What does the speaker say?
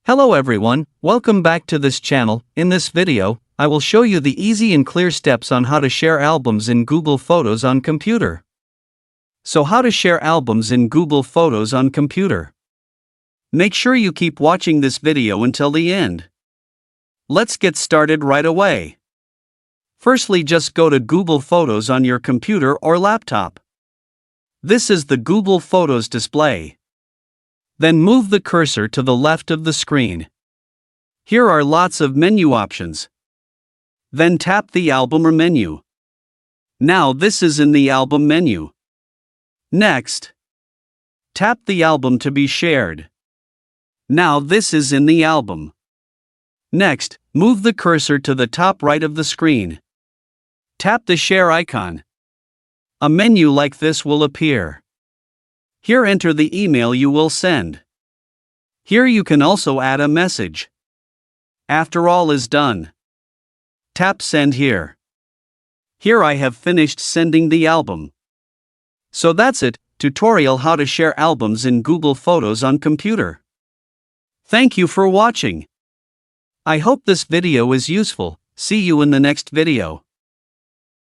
Hello everyone, welcome back to this channel. In this video, I will show you the easy and clear steps on how to share albums in Google Photos on computer. So how to share albums in Google Photos on computer? Make sure you keep watching this video until the end. Let's get started right away. Firstly, just go to Google Photos on your computer or laptop. This is the Google Photos display. Then move the cursor to the left of the screen. Here are lots of menu options. Then tap the album or menu. Now this is in the album menu. Next, tap the album to be shared. Now this is in the album. Next, move the cursor to the top right of the screen. Tap the share icon. A menu like this will appear. Here enter the email you will send. Here you can also add a message. After all is done, tap send here. Here I have finished sending the album. So that's it, tutorial how to share albums in Google Photos on computer. Thank you for watching. I hope this video is useful. See you in the next video.